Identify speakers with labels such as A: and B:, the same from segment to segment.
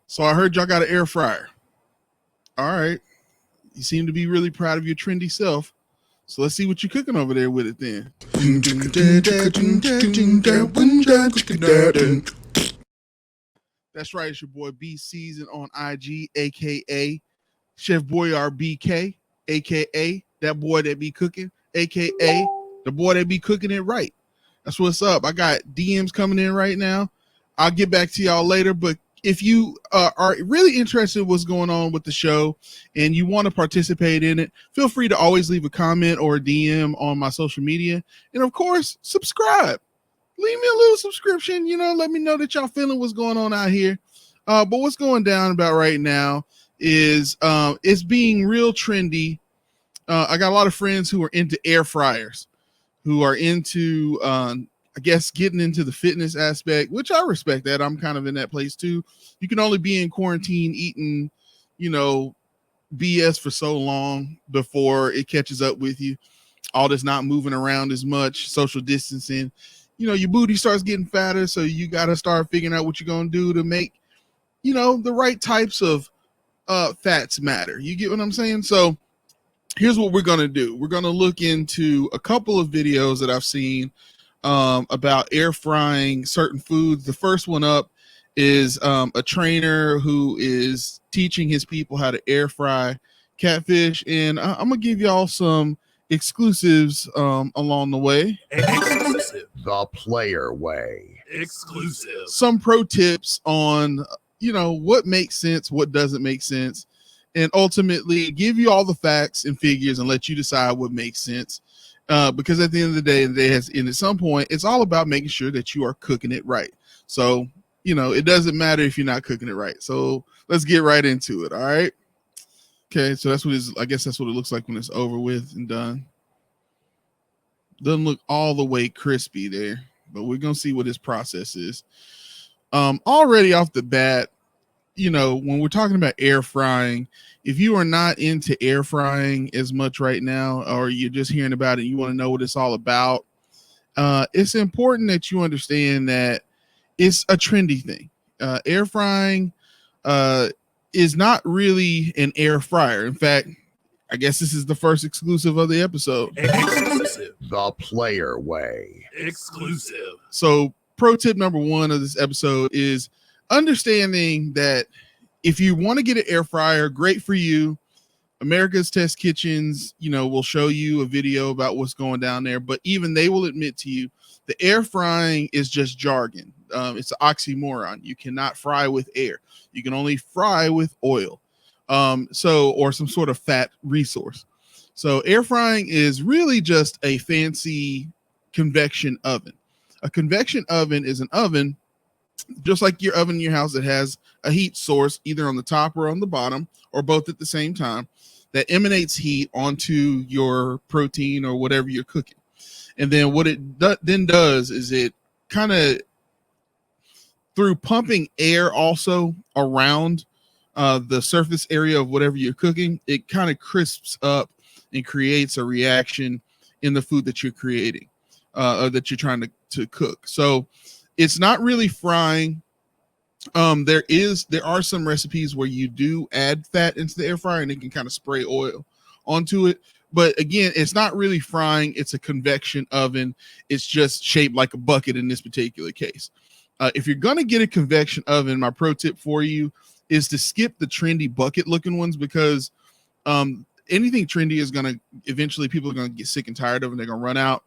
A: So I heard y'all got an air fryer. All right. You seem to be really proud of your trendy self. So let's see what you're cooking over there with it then. That's right. It's your boy B Season on IG, aka Chef Boyar BK, aka that boy that be cooking, aka the boy that be cooking it right. That's what's up. I got DMs coming in right now. I'll get back to y'all later, but if you are really interested in what's going on with the show and you want to participate in it, feel free to always leave a comment or a DM on my social media. And of course, subscribe. Leave me a little subscription, let me know that y'all feeling what's going on out here. But what's going down about right now is it's being real trendy. I got a lot of friends who are into air fryers, who are into I guess getting into the fitness aspect, which I respect that. I'm kind of in that place too. You can only be in quarantine eating, BS for so long before it catches up with you. All this not moving around as much, social distancing, your booty starts getting fatter. So you got to start figuring out what you're going to do to make, the right types of fats matter. You get what I'm saying? So here's what we're going to do. We're going to look into a couple of videos that I've seen about air frying certain foods. The first one up is a trainer who is teaching his people how to air fry catfish. And I'm going to give y'all some exclusives along the way.
B: Exclusive. The player way.
C: Exclusive.
A: Some pro tips on, what makes sense, what doesn't make sense, and ultimately give you all the facts and figures and let you decide what makes sense. Because at the end of the day, and at some point, it's all about making sure that you are cooking it right. So, it doesn't matter if you're not cooking it right. So let's get right into it. All right. Okay. So I guess that's what it looks like when it's over with and done. Doesn't look all the way crispy there, but we're going to see what his process is. Already off the bat, when we're talking about air frying, if you are not into air frying as much right now, or you're just hearing about it, you want to know what it's all about, it's important that you understand that it's a trendy thing. Air frying is not really an air fryer. In fact, I guess this is the first exclusive of the episode.
C: Exclusive.
B: The player way.
C: Exclusive.
A: So pro tip number one of this episode is understanding that if you want to get an air fryer, great for you. America's Test Kitchens, will show you a video about what's going down there, but even they will admit to you the air frying is just jargon. It's an oxymoron. You cannot fry with air. You can only fry with oil. Or some sort of fat resource. So air frying is really just a fancy convection oven. A convection oven is an oven just like your oven in your house that has a heat source either on the top or on the bottom or both at the same time that emanates heat onto your protein or whatever you're cooking. And then what it then does is it kind of, through pumping air also around the surface area of whatever you're cooking, it kind of crisps up and creates a reaction in the food that you're creating or that you're trying to cook. So it's not really frying. There are some recipes where you do add fat into the air fryer and it can kind of spray oil onto it. But again, it's not really frying. It's a convection oven. It's just shaped like a bucket in this particular case. If you're going to get a convection oven, my pro tip for you is to skip the trendy bucket looking ones because anything trendy is going to eventually people are going to get sick and tired of and they're going to run out.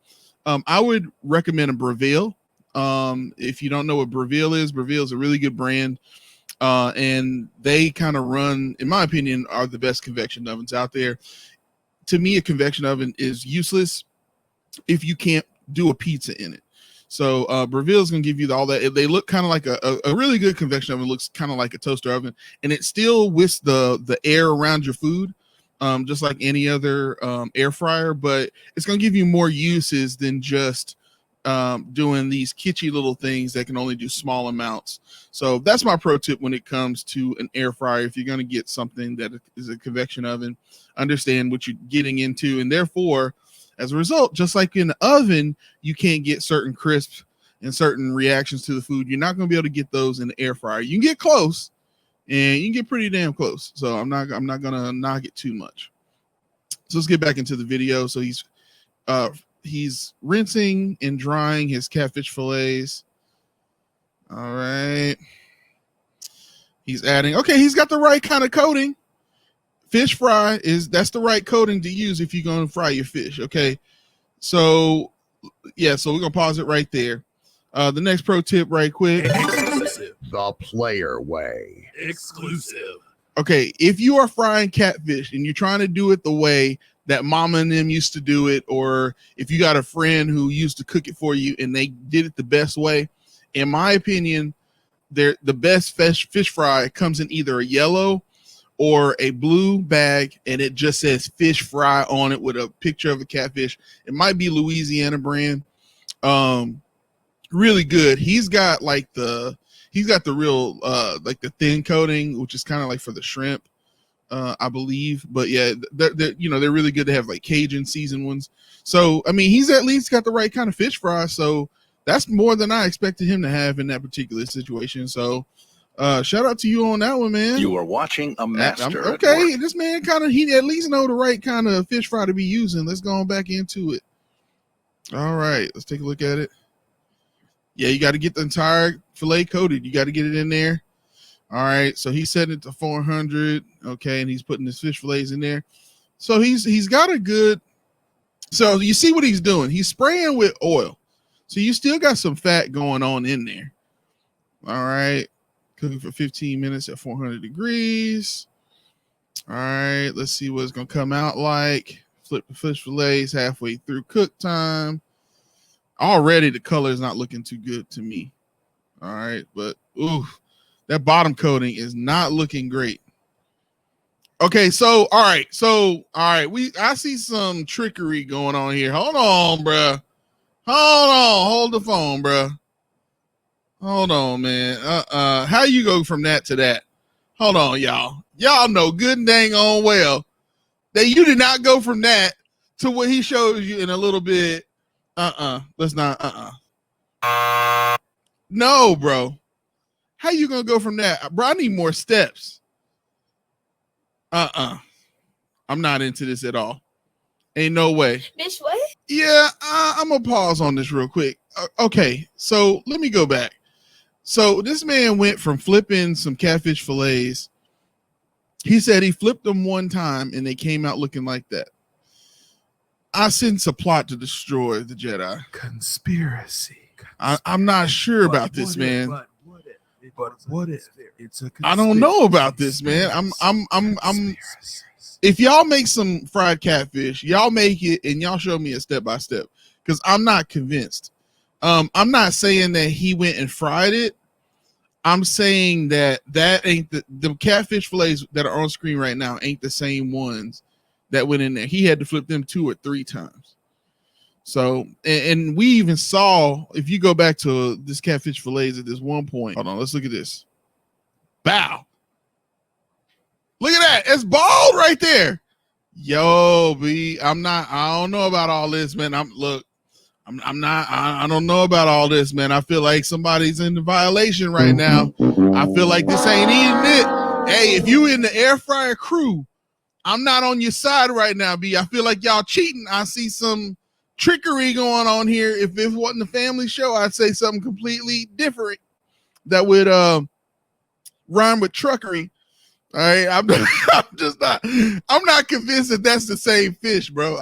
A: I would recommend a Breville. If you don't know what Breville is a really good brand. And they kind of run, in my opinion, are the best convection ovens out there. To me, a convection oven is useless if you can't do a pizza in it. So Breville is going to give you all that. They look kind of like a really good convection oven. Looks kind of like a toaster oven, and it still whisks the air around your food, just like any other air fryer. But it's going to give you more uses than just doing these kitschy little things that can only do small amounts. So that's my pro tip when it comes to an air fryer. If you're going to get something that is a convection oven, understand what you're getting into, and therefore, as a result, just like in the oven, you can't get certain crisps and certain reactions to the food. You're not going to be able to get those in the air fryer. You can get close. and you can get pretty damn close. So I'm not gonna knock it too much. So let's get back into the video. So he's rinsing and drying his catfish fillets. All right. He's adding, okay, he's got the right kind of coating. Fish fry that's the right coating to use if you're going to fry your fish. Okay. So yeah, so we're gonna pause it right there. The next pro tip right quick.
C: Exclusive.
B: The player way.
C: Exclusive.
A: Okay, if you are frying catfish and you're trying to do it the way that mama and them used to do it, or if you got a friend who used to cook it for you and they did it the best way, in my opinion, the best fish fry comes in either a yellow or a blue bag, and it just says fish fry on it with a picture of a catfish. It might be Louisiana brand. Really good. He's got the real like the thin coating, which is kind of like for the shrimp, I believe. But yeah, they're really good to have, like Cajun seasoned ones. So I mean, he's at least got the right kind of fish fry. So that's more than I expected him to have in that particular situation. So shout out to you on that one, man.
D: You are watching a master.
A: Okay, this man he at least know the right kind of fish fry to be using. Let's go on back into it. All right, let's take a look at it. Yeah, you got to get the entire fillet coated. You got to get it in there. All right, so he's setting it to 400. Okay, and he's putting his fish fillets in there. So he's got a good. So you see what he's doing? He's spraying with oil. So you still got some fat going on in there. All right, cooking for 15 minutes at 400 degrees. All right, let's see what it's gonna come out like. Flip the fish fillets halfway through cook time. Already the color is not looking too good to me. All right, but ooh, that bottom coating is not looking great. Okay, so all right, I see some trickery going on here. Hold on, bruh. Hold the phone, bruh. Hold on, man. How you go from that to that? Hold on, y'all. Y'all know good and dang on well that you did not go from that to what he shows you in a little bit. Let's not. No, bro. How you gonna go from that, bro? I need more steps. I'm not into this at all. Ain't no way.
E: Bitch, what?
A: Yeah, I'm gonna pause on this real quick. Okay, so let me go back. So this man went from flipping some catfish fillets. He said he flipped them one time and they came out looking like that. I sense a plot to destroy the Jedi.
F: Conspiracy.
A: I'm not sure about this, man.
F: But what if it's a conspiracy?
A: I don't know about this, man. I'm if y'all make some fried catfish, y'all make it and y'all show me a step by step, because I'm not convinced. I'm not saying that he went and fried it. I'm saying that ain't the catfish fillets that are on screen right now ain't the same ones that went in there. He had to flip them 2 or 3 times. So, and we even saw, if you go back to this catfish fillets at this one point, hold on, let's look at this. Bow. Look at that. It's bald right there. Yo, B, I don't know about all this, man. I don't know about all this, man. I feel like somebody's in the violation right now. I feel like this ain't eating it. Hey, if you in the air fryer crew, I'm not on your side right now, B. I feel like y'all cheating. I see some trickery going on here. If it wasn't a family show, I'd say something completely different that would rhyme with truckery. All right, I'm not convinced that that's the same fish, bro.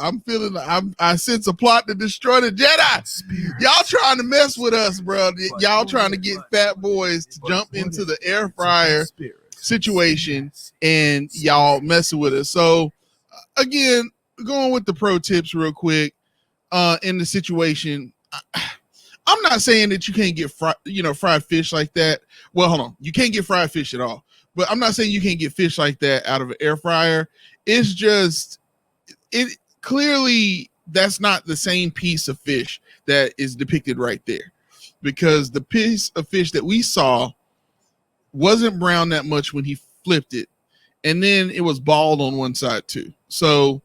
A: I sense a plot to destroy the Jedi. Y'all trying to mess with us, bro. Y'all trying to get fat boys to jump into the air fryer situation, and y'all messing with us. So again, going with the pro tips real quick. In the situation, I'm not saying that you can't get fried fish like that. Well, hold on, you can't get fried fish at all. But I'm not saying you can't get fish like that out of an air fryer. It's just, it clearly that's not the same piece of fish that is depicted right there, because the piece of fish that we saw wasn't brown that much when he flipped it, and then it was bald on one side too. So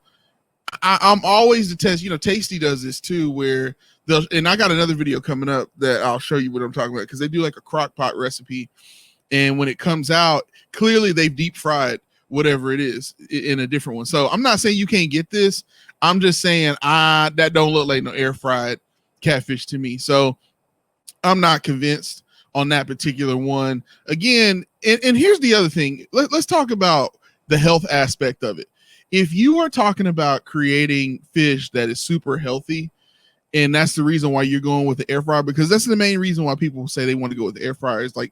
A: I'm always the test. Tasty does this too, where and I got another video coming up that I'll show you what I'm talking about, because they do like a crock pot recipe. And when it comes out, clearly they've deep fried whatever it is in a different one. So I'm not saying you can't get this. I'm just saying that don't look like no air fried catfish to me. So I'm not convinced on that particular one. Again, and here's the other thing. Let's talk about the health aspect of it. If you are talking about creating fish that is super healthy, and that's the reason why you're going with the air fryer, because that's the main reason why people say they want to go with the air fryer. It's like,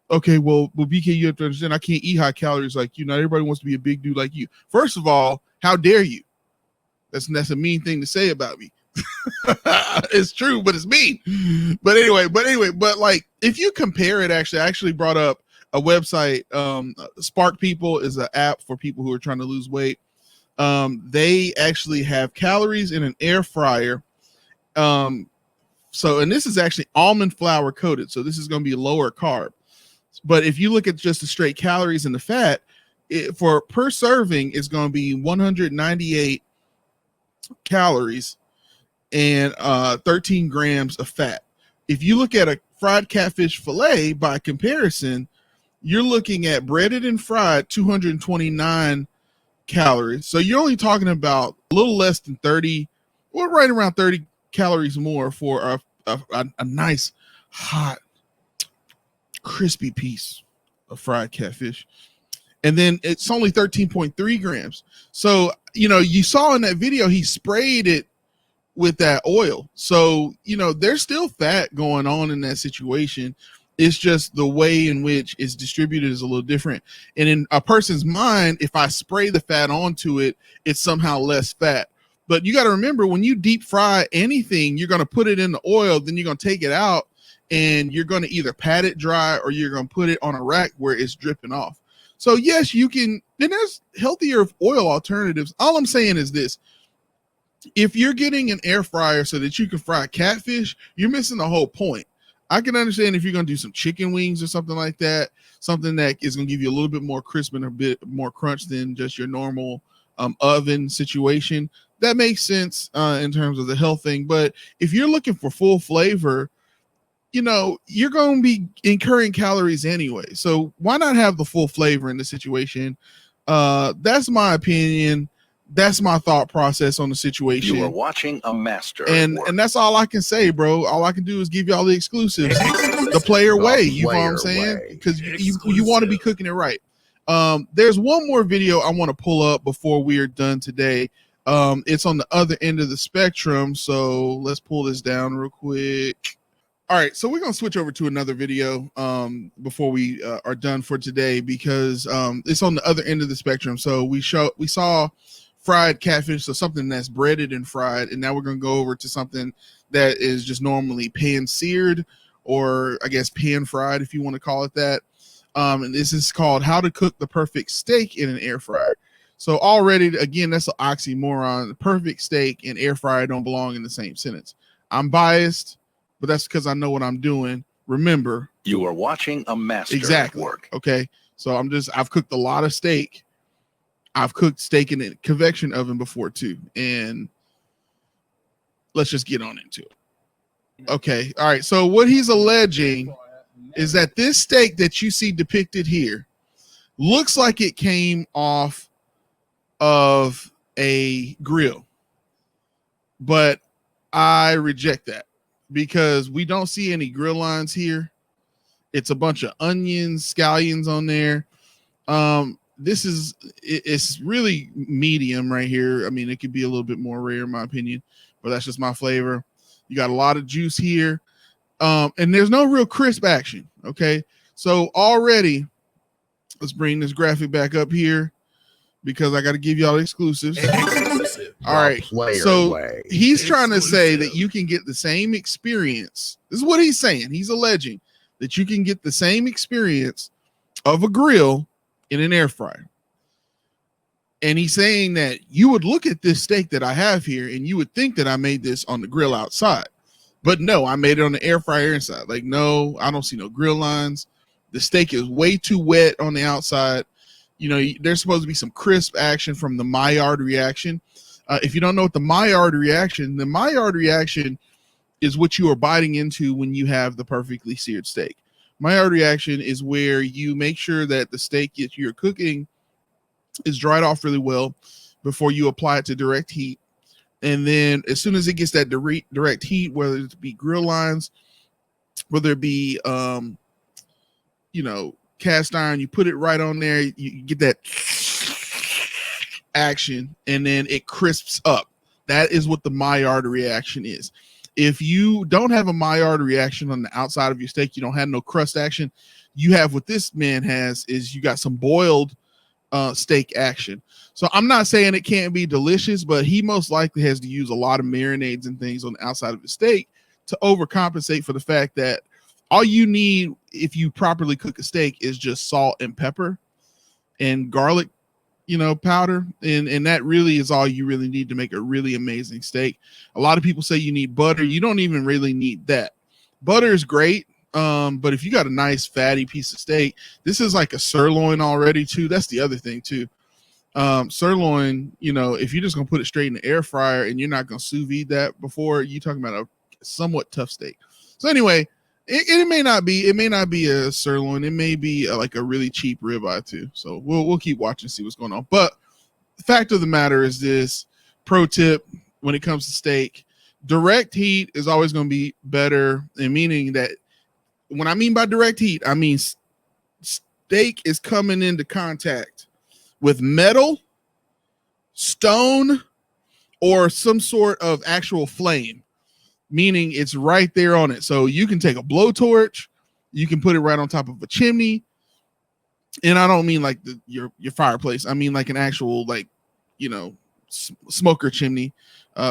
A: okay, well, BK, you have to understand, I can't eat high calories like you. Not everybody wants to be a big dude like you. First of all, how dare you? That's a mean thing to say about me. It's true, but it's mean. But anyway, like if you compare it, I actually brought up a website. Spark People is an app for people who are trying to lose weight. They actually have calories in an air fryer. And this is actually almond flour coated, so this is going to be lower carb. But if you look at just the straight calories and the fat, for per serving is going to be 198 calories and 13 grams of fat. If you look at a fried catfish fillet, by comparison, you're looking at breaded and fried 229 calories. So you're only talking about a little less than 30, or right around 30 calories more for a nice, hot, crispy piece of fried catfish. And then it's only 13.3 grams. So, you saw in that video, he sprayed it with that oil. So, there's still fat going on in that situation. It's just the way in which it's distributed is a little different. And in a person's mind, if I spray the fat onto it, it's somehow less fat. But you got to remember, when you deep fry anything, you're going to put it in the oil, then you're going to take it out, and you're going to either pat it dry or you're going to put it on a rack where it's dripping off. So yes, you can, and there's healthier oil alternatives. All I'm saying is this: if you're getting an air fryer so that you can fry catfish, you're missing the whole point. I can understand if you're going to do some chicken wings or something like that, something that is going to give you a little bit more crisp and a bit more crunch than just your normal oven situation. That makes sense in terms of the health thing. But if you're looking for full flavor, you're going to be incurring calories anyway. So why not have the full flavor in the situation? That's my opinion. That's my thought process on the situation.
D: You are watching a master.
A: And that's all I can say, bro. All I can do is give y'all the exclusives. The player way. You know what I'm saying? Because you want to be cooking it right. There's one more video I want to pull up before we are done today. It's on the other end of the spectrum. So let's pull this down real quick. All right, so we're going to switch over to another video before we are done for today, because it's on the other end of the spectrum. So we saw fried catfish, so something that's breaded and fried, and now we're going to go over to something that is just normally pan seared, or I guess pan fried if you want to call it that. And this is called How to Cook the Perfect Steak in an Air Fryer. So already, again, that's an oxymoron. The perfect steak and air fryer don't belong in the same sentence. I'm biased, but that's because I know what I'm doing. Remember,
D: you are watching a master
A: exactly.
D: Work.
A: Okay. So I've cooked a lot of steak. I've cooked steak in a convection oven before too. And let's just get on into it. Okay. All right. So what he's alleging is that this steak that you see depicted here looks like it came off of a grill, but I reject that, because we don't see any grill lines here. It's a bunch of onions, scallions on there. It's really medium right here. I mean, it could be a little bit more rare in my opinion, but that's just my flavor. You got a lot of juice here. And there's no real crisp action. Okay. So already, let's bring this graphic back up here, because I got to give y'all exclusives. All right. So he's trying to say that you can get the same experience. This is what he's saying. He's alleging that you can get the same experience of a grill in an air fryer. And he's saying that you would look at this steak that I have here and you would think that I made this on the grill outside. But no, I made it on the air fryer inside. Like, no, I don't see no grill lines. The steak is way too wet on the outside. There's supposed to be some crisp action from the Maillard reaction. If you don't know what the Maillard reaction is what you are biting into when you have the perfectly seared steak. Maillard reaction is where you make sure that the steak that you're cooking is dried off really well before you apply it to direct heat. And then as soon as it gets that direct heat, whether it be grill lines, whether it be, cast iron, you put it right on there, you get that action, and then it crisps up. That is what the Maillard reaction is. If you don't have a Maillard reaction on the outside of your steak, you don't have no crust action, you have what this man has is you got some boiled steak action. So I'm not saying it can't be delicious, but he most likely has to use a lot of marinades and things on the outside of his steak to overcompensate for the fact that all you need if you properly cook a steak is just salt and pepper and garlic, powder. And that really is all you really need to make a really amazing steak. A lot of people say you need butter. You don't even really need that. Butter is great. But if you got a nice fatty piece of steak, this is like a sirloin already too. That's the other thing too. Sirloin, if you're just going to put it straight in the air fryer and you're not going to sous vide that before, you're talking about a somewhat tough steak. So anyway, it may not be a sirloin. It may be like a really cheap ribeye too. So we'll keep watching, see what's going on. But the fact of the matter is this: pro tip when it comes to steak, direct heat is always going to be better. And meaning that when I mean by direct heat, I mean steak is coming into contact with metal, stone, or some sort of actual flame. Meaning it's right there on it. So you can take a blowtorch, you can put it right on top of a chimney. And I don't mean like your fireplace. I mean like an actual smoker chimney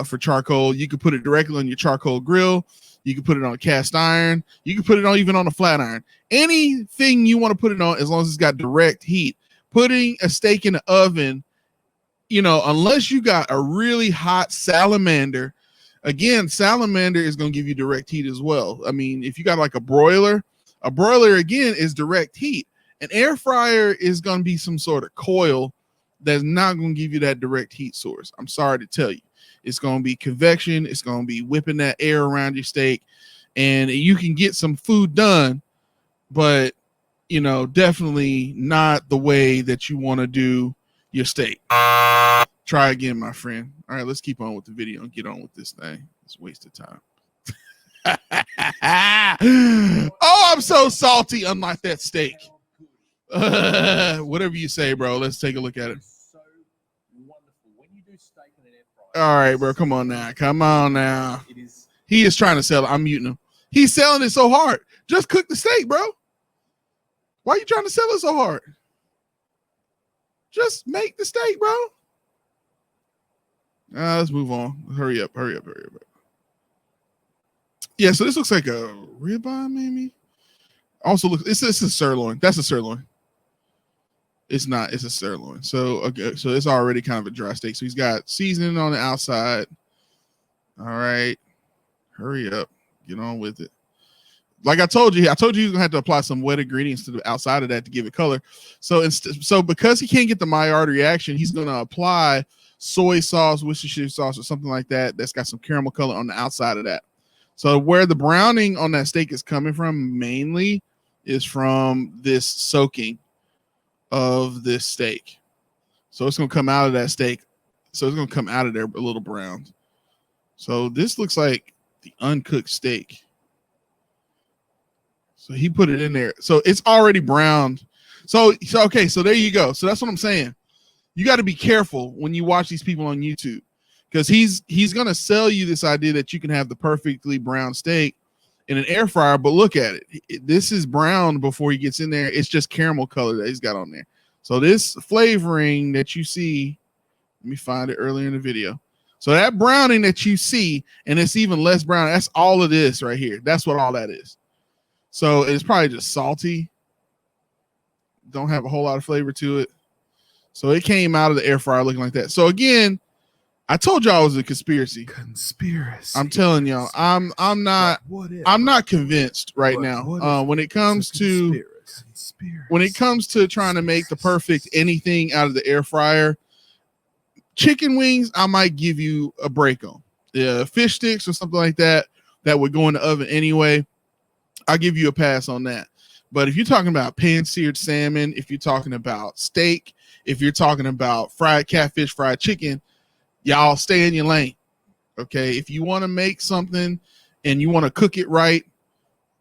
A: for charcoal. You could put it directly on your charcoal grill. You can put it on a cast iron. You can put it on even on a flat iron. Anything you want to put it on, as long as it's got direct heat. Putting a steak in the oven, unless you got a really hot salamander. Again, salamander is going to give you direct heat as well. I mean, if you got like a broiler again is direct heat. An air fryer is going to be some sort of coil that's not going to give you that direct heat source. I'm sorry to tell you. It's going to be convection. It's going to be whipping that air around your steak, and you can get some food done, but definitely not the way that you want to do your steak. Try again, my friend. All right, let's keep on with the video and get on with this thing. It's a waste of time. Oh, I'm so salty, unlike that steak. Whatever you say, bro. Let's take a look at it. All right, bro. Come on now. He is trying to sell it. I'm muting him. He's selling it so hard. Just cook the steak, bro. Why are you trying to sell it so hard? Just make the steak, bro. Let's move on. Hurry up. Yeah, so this looks like a ribeye, maybe. Also, looks it's a sirloin. That's a sirloin. It's not. It's a sirloin. So okay, so it's already kind of a dry steak. So he's got seasoning on the outside. All right, hurry up. Get on with it. Like I told you, you're gonna have to apply some wet ingredients to the outside of that to give it color. So because he can't get the Maillard reaction, he's gonna apply soy sauce, Worcestershire sauce, or something like that. That's got some caramel color on the outside of that. So where the browning on that steak is coming from mainly is from this soaking of this steak. So it's gonna come out of that steak. So it's gonna come out of there a little browned. So this looks like the uncooked steak. So he put it in there. So it's already browned. So okay, so there you go. So that's what I'm saying. You got to be careful when you watch these people on YouTube, because he's going to sell you this idea that you can have the perfectly brown steak in an air fryer, but look at it. This is brown before he gets in there. It's just caramel color that he's got on there. So this flavoring that you see, let me find it earlier in the video. So that browning that you see, and it's even less brown, that's all of this right here. That's what all that is. So it's probably just salty. Don't have a whole lot of flavor to it. So it came out of the air fryer looking like that. So again, I told y'all it was a conspiracy. I'm telling y'all, I'm not convinced right now. When it comes to trying to make the perfect anything out of the air fryer, chicken wings, I might give you a break on. Yeah, fish sticks or something like that would go in the oven anyway. I'll give you a pass on that. But if you're talking about pan-seared salmon, if you're talking about steak, if you're talking about fried catfish, fried chicken, y'all stay in your lane. Okay. If you want to make something and you want to cook it right,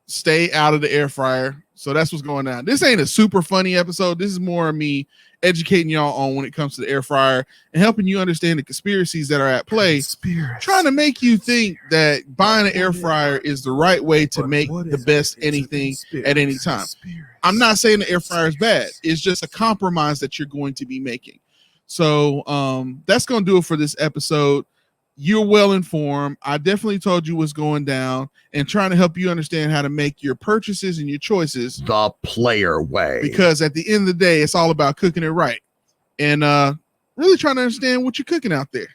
A: stay out of the air fryer. So that's what's going on. This ain't a super funny episode. This is more of me educating y'all on when it comes to the air fryer and helping you understand the conspiracies that are at play, trying to make you think that buying an air fryer is the right way to make the best anything at any time. I'm not saying the air fryer is bad. It's just a compromise that you're going to be making. So that's going to do it for this episode. You're well informed. I definitely told you what's going down and trying to help you understand how to make your purchases and your choices
B: the player way.
A: Because at the end of the day, it's all about cooking it right and really trying to understand what you're cooking out there.